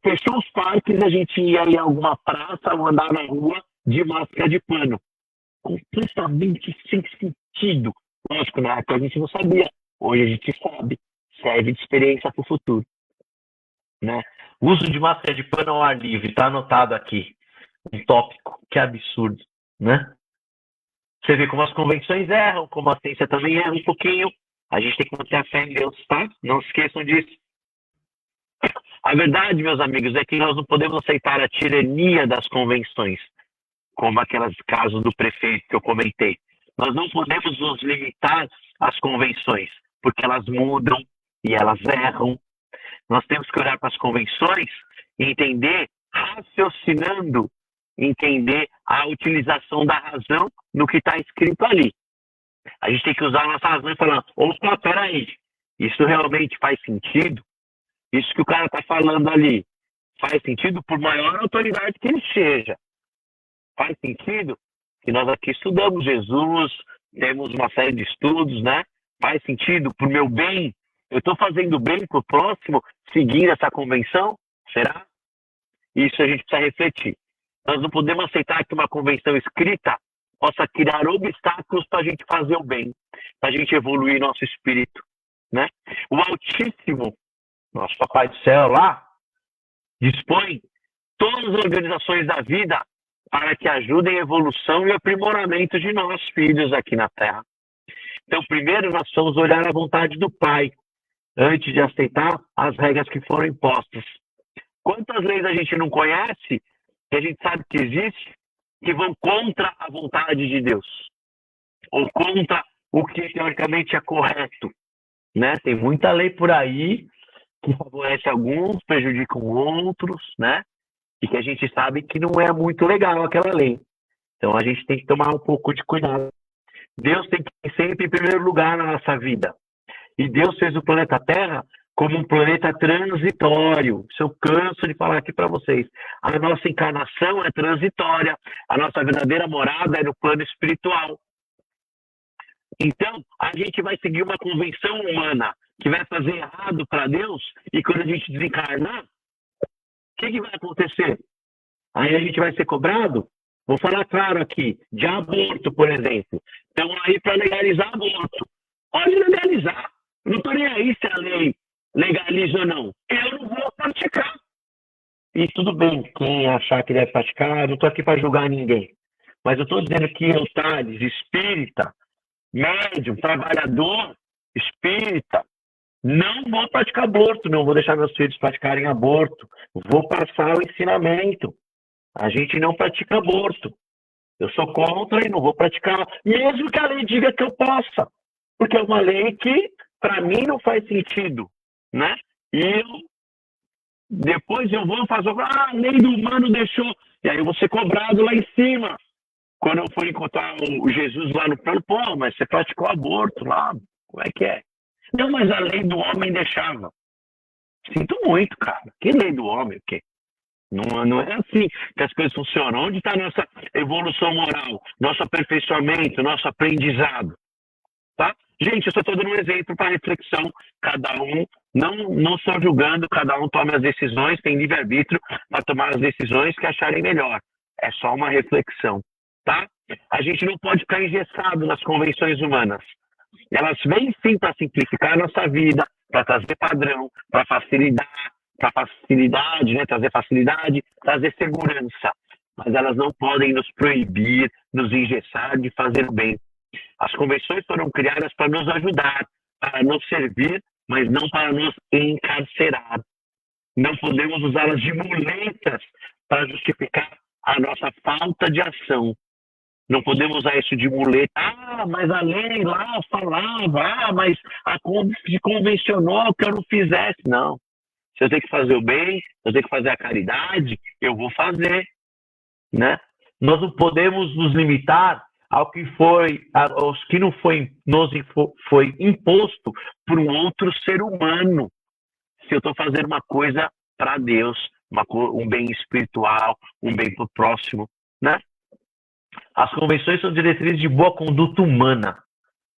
fechou os parques, a gente ia em alguma praça ou andar na rua de máscara de pano. Completamente sem sentido. Lógico, na época a gente não sabia. Hoje a gente sabe. Serve de experiência para o futuro. Né? O uso de máscara de pano ao ar livre, está anotado aqui. Um tópico, que absurdo. Né? Você vê como as convenções erram, como a ciência também erra um pouquinho. A gente tem que manter a fé em Deus, tá? Não se esqueçam disso. A verdade, meus amigos, é que nós não podemos aceitar a tirania das convenções, como aqueles casos do prefeito que eu comentei. Nós não podemos nos limitar às convenções, porque elas mudam e elas erram. Nós temos que olhar para as convenções e entender, raciocinando, entender a utilização da razão no que está escrito ali. A gente tem que usar a nossa razão e falar, opa, peraí, isso realmente faz sentido? Isso que o cara está falando ali faz sentido por maior autoridade que ele seja? Faz sentido que nós aqui estudamos Jesus, temos uma série de estudos, né? Faz sentido para o meu bem? Eu estou fazendo bem para o próximo seguindo essa convenção? Será? Isso a gente precisa refletir. Nós não podemos aceitar que uma convenção escrita possa criar obstáculos para a gente fazer o bem, para a gente evoluir nosso espírito. Né? O Altíssimo, nosso Papai do Céu lá, dispõe todas as organizações da vida para que ajudem a evolução e aprimoramento de nós, filhos aqui na Terra. Então, primeiro nós vamos olhar a vontade do Pai. antes de aceitar as regras que foram impostas. Quantas leis a gente não conhece, que a gente sabe que existe, que vão contra a vontade de Deus, ou contra o que teoricamente é correto, né? Tem muita lei por aí que favorece alguns, prejudicam outros, né? E que a gente sabe que não é muito legal aquela lei. Então a gente tem que tomar um pouco de cuidado. Deus tem que ir sempre em primeiro lugar na nossa vida. E Deus fez o planeta Terra como um planeta transitório. Isso eu canso de falar aqui para vocês. A nossa encarnação é transitória. A nossa verdadeira morada é no plano espiritual. Então, a gente vai seguir uma convenção humana que vai fazer errado para Deus, e quando a gente desencarnar, o que vai acontecer? Aí a gente vai ser cobrado? Vou falar claro aqui, de aborto, por exemplo. Estão aí para legalizar aborto. Pode legalizar. Não estou nem aí se a lei legaliza ou não. Eu não vou praticar. E tudo bem, quem achar que deve praticar, eu não estou aqui para julgar ninguém. Mas eu estou dizendo que eu, Thales, espírita, médium, trabalhador, espírita, não vou praticar aborto, não vou deixar meus filhos praticarem aborto. Vou passar o ensinamento. A gente não pratica aborto. Eu sou contra e não vou praticar, mesmo que a lei diga que eu possa. Porque é uma lei que, para mim, não faz sentido, né? E depois eu vou fazer, a lei do humano deixou. E aí eu vou ser cobrado lá em cima. Quando eu for encontrar o Jesus lá no plano, pô, mas você praticou aborto lá, como é que é? Não, mas a lei do homem deixava. Sinto muito, cara. Que lei do homem, o quê? Não é assim que as coisas funcionam. Onde está a nossa evolução moral, nosso aperfeiçoamento, nosso aprendizado? Tá? Gente, eu só estou dando um exemplo para reflexão. Cada um, não estou julgando, cada um toma as decisões, tem livre-arbítrio para tomar as decisões que acharem melhor. É só uma reflexão. Tá? A gente não pode ficar engessado nas convenções humanas. Elas vêm sim para simplificar a nossa vida, para trazer padrão, para facilidade, né? Trazer facilidade, trazer segurança. Mas elas não podem nos proibir, nos engessar de fazer o bem. As convenções foram criadas para nos ajudar, para nos servir, mas não para nos encarcerar. Não podemos usá-las de muletas para justificar a nossa falta de ação. Não podemos usar isso de muleta. Ah, mas a lei lá falava, mas se convencionou que eu não fizesse. Não. Se eu tenho que fazer o bem, se eu tenho que fazer a caridade, eu vou fazer, né? Nós não podemos nos limitar aos que não foi imposto por um outro ser humano. Se eu estou fazendo uma coisa para Deus, um bem espiritual, um bem para o próximo, né? As convenções são diretrizes de boa conduta humana,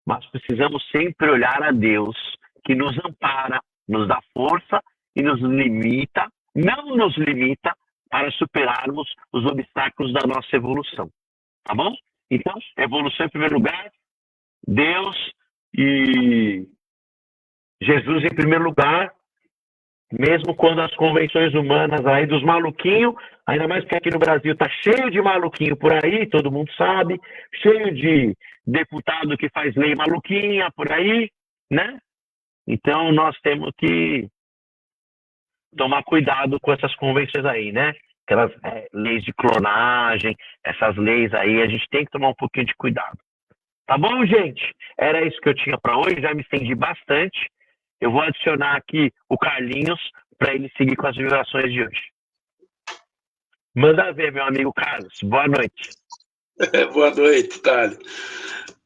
mas precisamos sempre olhar a Deus, que nos ampara, nos dá força e não nos limita para superarmos os obstáculos da nossa evolução. Tá bom? Então, evolução em primeiro lugar, Deus e Jesus em primeiro lugar, mesmo quando as convenções humanas aí dos maluquinhos, ainda mais que aqui no Brasil tá cheio de maluquinho por aí, todo mundo sabe, cheio de deputado que faz lei maluquinha por aí, né? Então nós temos que tomar cuidado com essas convenções aí, né? Aquelas leis de clonagem, essas leis aí, a gente tem que tomar um pouquinho de cuidado. Tá bom, gente? Era isso que eu tinha para hoje, já me estendi bastante. Eu vou adicionar aqui o Carlinhos para ele seguir com as vibrações de hoje. Manda ver, meu amigo Carlos. Boa noite. Boa noite, Thales.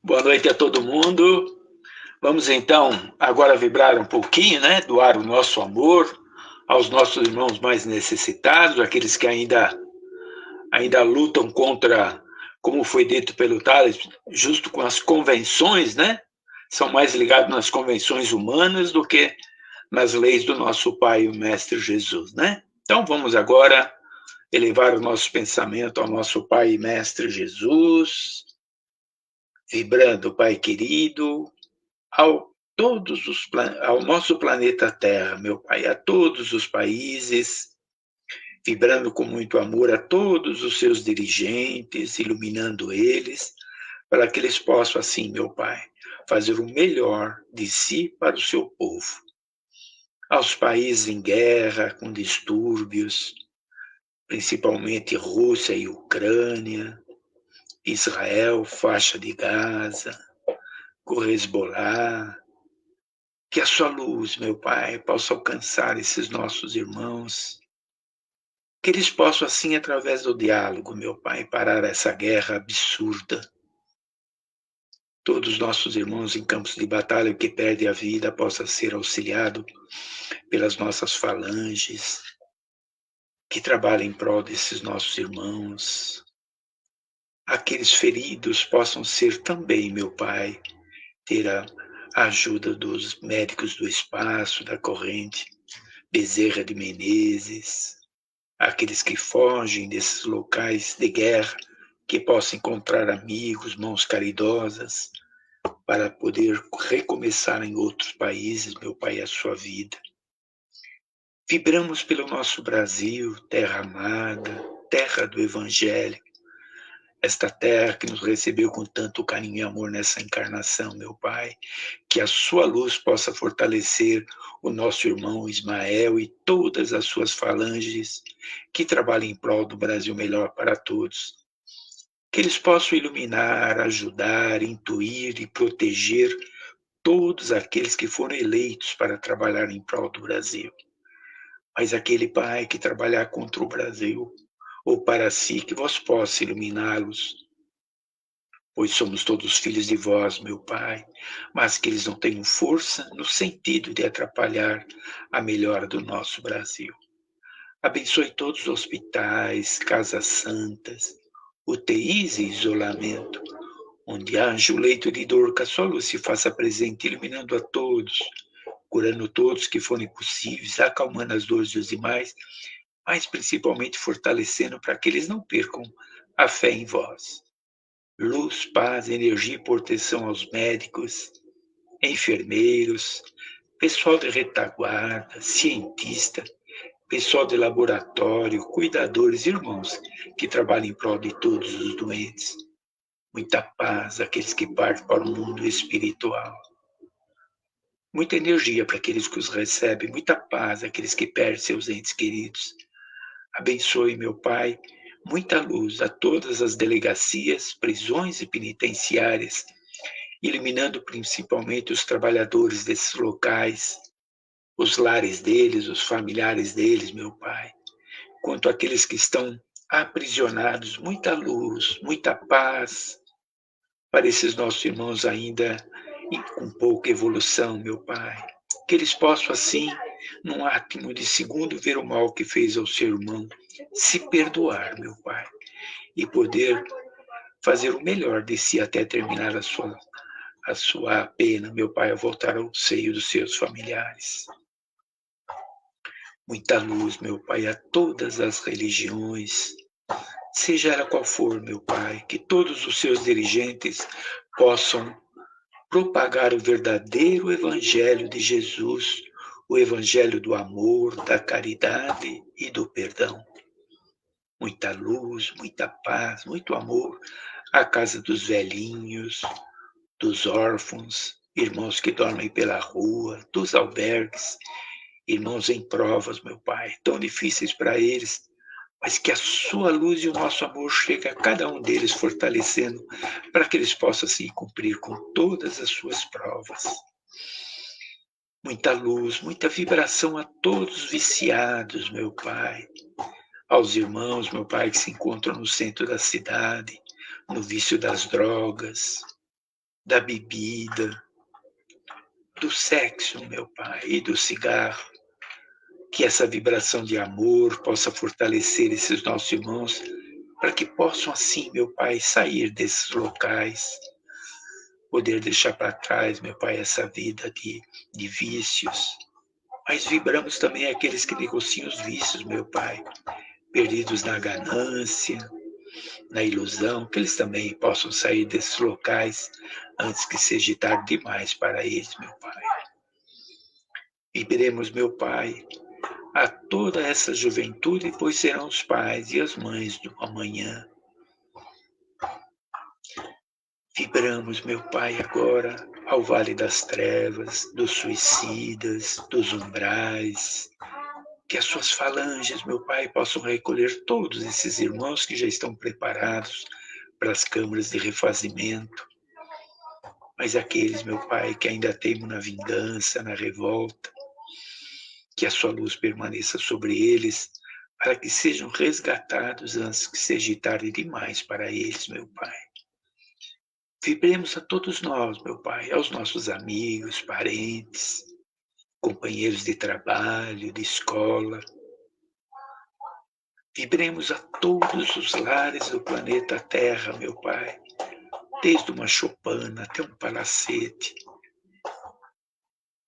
Boa noite a todo mundo. Vamos então agora vibrar um pouquinho, né? Doar o nosso amor aos nossos irmãos mais necessitados, aqueles que ainda lutam contra, como foi dito pelo Thales, justo com as convenções, né? São mais ligados nas convenções humanas do que nas leis do nosso Pai, o Mestre Jesus, né? Então vamos agora elevar o nosso pensamento ao nosso Pai e Mestre Jesus, vibrando, Pai querido, ao nosso planeta Terra, meu Pai, a todos os países, vibrando com muito amor a todos os seus dirigentes, iluminando eles, para que eles possam, assim, meu Pai, fazer o melhor de si para o seu povo. aos países em guerra, com distúrbios, principalmente Rússia e Ucrânia, Israel, faixa de Gaza, com Hezbollah. Que a sua luz, meu Pai, possa alcançar esses nossos irmãos. Que eles possam, assim, através do diálogo, meu Pai, parar essa guerra absurda. Todos os nossos irmãos em campos de batalha que perdem a vida possam ser auxiliados pelas nossas falanges, que trabalhem em prol desses nossos irmãos. Aqueles feridos possam ser também, meu Pai, ter a ajuda dos médicos do espaço, da corrente Bezerra de Menezes, aqueles que fogem desses locais de guerra, que possam encontrar amigos, mãos caridosas, para poder recomeçar em outros países, meu Pai, a sua vida. Vibramos pelo nosso Brasil, terra amada, terra do Evangelho, esta terra que nos recebeu com tanto carinho e amor nessa encarnação, meu Pai, que a sua luz possa fortalecer o nosso irmão Ismael e todas as suas falanges que trabalham em prol do Brasil melhor para todos. Que eles possam iluminar, ajudar, intuir e proteger todos aqueles que foram eleitos para trabalhar em prol do Brasil. Mas aquele Pai que trabalhar contra o Brasil, ou para si, que vós possa iluminá-los, pois somos todos filhos de vós, meu Pai, mas que eles não tenham força no sentido de atrapalhar a melhora do nosso Brasil. Abençoe todos os hospitais, casas santas, UTIs e isolamento, onde haja o leito de dor, que a sua luz se faça presente, iluminando a todos, curando todos que forem possíveis, acalmando as dores dos demais, mas principalmente fortalecendo para que eles não percam a fé em vós. Luz, paz, energia e proteção aos médicos, enfermeiros, pessoal de retaguarda, cientista, pessoal de laboratório, cuidadores, irmãos que trabalham em prol de todos os doentes. Muita paz àqueles que partem para o mundo espiritual. Muita energia para aqueles que os recebem, muita paz àqueles que perdem seus entes queridos. Abençoe, meu Pai, muita luz a todas as delegacias, prisões e penitenciárias, iluminando principalmente os trabalhadores desses locais, os lares deles, os familiares deles, meu Pai. Quanto àqueles que estão aprisionados, muita luz, muita paz para esses nossos irmãos ainda com pouca evolução, meu Pai. Que eles possam, assim, num átimo de segundo, ver o mal que fez ao seu irmão, se perdoar, meu Pai, e poder fazer o melhor de si até terminar a sua pena, meu Pai, ao voltar ao seio dos seus familiares. Muita luz, meu Pai, a todas as religiões, seja ela qual for, meu Pai, que todos os seus dirigentes possam propagar o verdadeiro evangelho de Jesus, o evangelho do amor, da caridade e do perdão. Muita luz, muita paz, muito amor à casa dos velhinhos, dos órfãos, irmãos que dormem pela rua, dos albergues, irmãos em provas, meu Pai, tão difíceis para eles, mas que a sua luz e o nosso amor chegue a cada um deles, fortalecendo, para que eles possam assim cumprir com todas as suas provas. Muita luz, muita vibração a todos os viciados, meu Pai, aos irmãos, meu Pai, que se encontram no centro da cidade, no vício das drogas, da bebida, do sexo, meu Pai, e do cigarro. Que essa vibração de amor possa fortalecer esses nossos irmãos, para que possam assim, meu Pai, sair desses locais, poder deixar para trás, meu Pai, essa vida de vícios. Mas vibramos também aqueles que negociam os vícios, meu Pai, perdidos na ganância, na ilusão, que eles também possam sair desses locais antes que seja tarde demais para eles, meu Pai. Vibremos, meu Pai, a toda essa juventude, pois serão os pais e as mães do amanhã. Vibramos, meu Pai, agora ao vale das trevas, dos suicidas, dos umbrais, que as suas falanges, meu Pai, possam recolher todos esses irmãos que já estão preparados para as câmaras de refazimento, mas aqueles, meu Pai, que ainda teimam na vingança, na revolta, que a sua luz permaneça sobre eles, para que sejam resgatados antes que seja tarde demais para eles, meu Pai. Vibremos a todos nós, meu Pai, aos nossos amigos, parentes, companheiros de trabalho, de escola. Vibremos a todos os lares do planeta Terra, meu Pai, desde uma choupana até um palacete,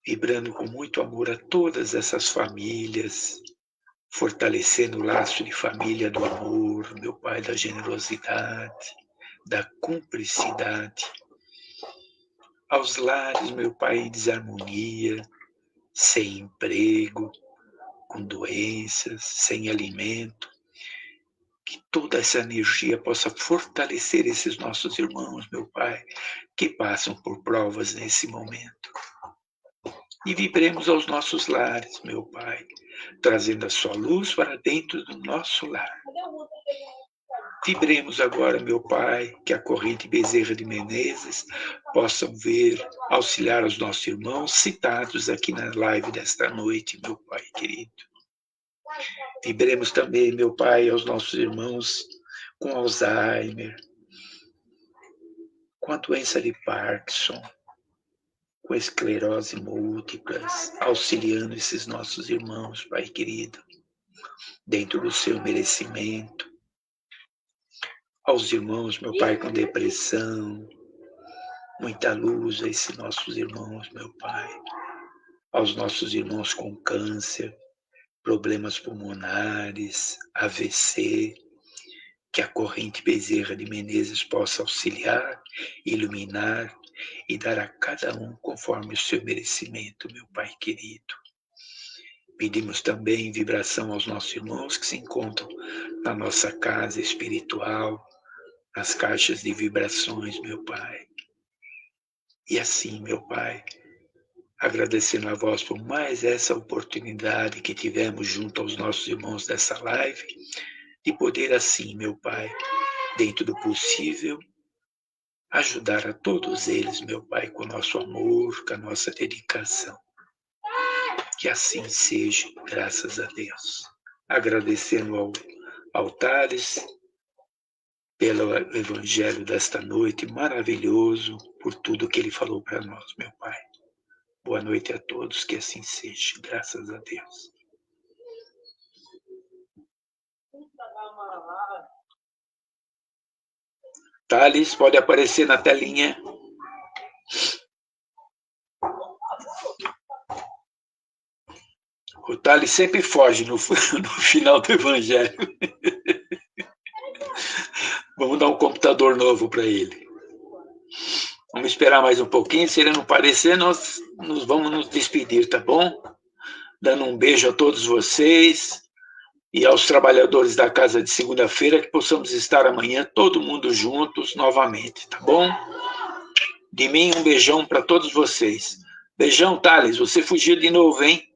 vibrando com muito amor a todas essas famílias, fortalecendo o laço de família do amor, meu Pai, da generosidade, da cumplicidade. Aos lares, meu Pai, em desarmonia, sem emprego, com doenças, sem alimento, que toda essa energia possa fortalecer esses nossos irmãos, meu Pai, que passam por provas nesse momento. E vibremos aos nossos lares, meu Pai, trazendo a sua luz para dentro do nosso lar. Vibremos agora, meu Pai, que a corrente Bezerra de Menezes possam ver, auxiliar os nossos irmãos citados aqui na live desta noite, meu Pai querido. Vibremos também, meu Pai, aos nossos irmãos com Alzheimer, com a doença de Parkinson, com esclerose múltiplas, auxiliando esses nossos irmãos, Pai querido, dentro do seu merecimento. Aos irmãos, meu Pai, com depressão, muita luz a esses nossos irmãos, meu Pai. Aos nossos irmãos com câncer, problemas pulmonares, AVC, que a corrente Bezerra de Menezes possa auxiliar, iluminar e dar a cada um conforme o seu merecimento, meu Pai querido. Pedimos também vibração aos nossos irmãos que se encontram na nossa casa espiritual, nas caixas de vibrações, meu Pai. E assim, meu Pai, agradecendo a vós por mais essa oportunidade que tivemos junto aos nossos irmãos dessa live, de poder assim, meu Pai, dentro do possível, ajudar a todos eles, meu Pai, com o nosso amor, com a nossa dedicação. Que assim seja, graças a Deus. Agradecendo ao Thales pelo evangelho desta noite maravilhoso, por tudo que ele falou para nós, meu Pai. Boa noite a todos, que assim seja, graças a Deus. Thales, pode aparecer na telinha. O Thales sempre foge no final do evangelho. Vamos dar um computador novo para ele. Vamos esperar mais um pouquinho. Se ele não aparecer, nós vamos nos despedir, tá bom? Dando um beijo a todos vocês e aos trabalhadores da casa de segunda-feira, que possamos estar amanhã todo mundo juntos novamente, tá bom? De mim, um beijão para todos vocês. Beijão, Thales. Você fugiu de novo, hein?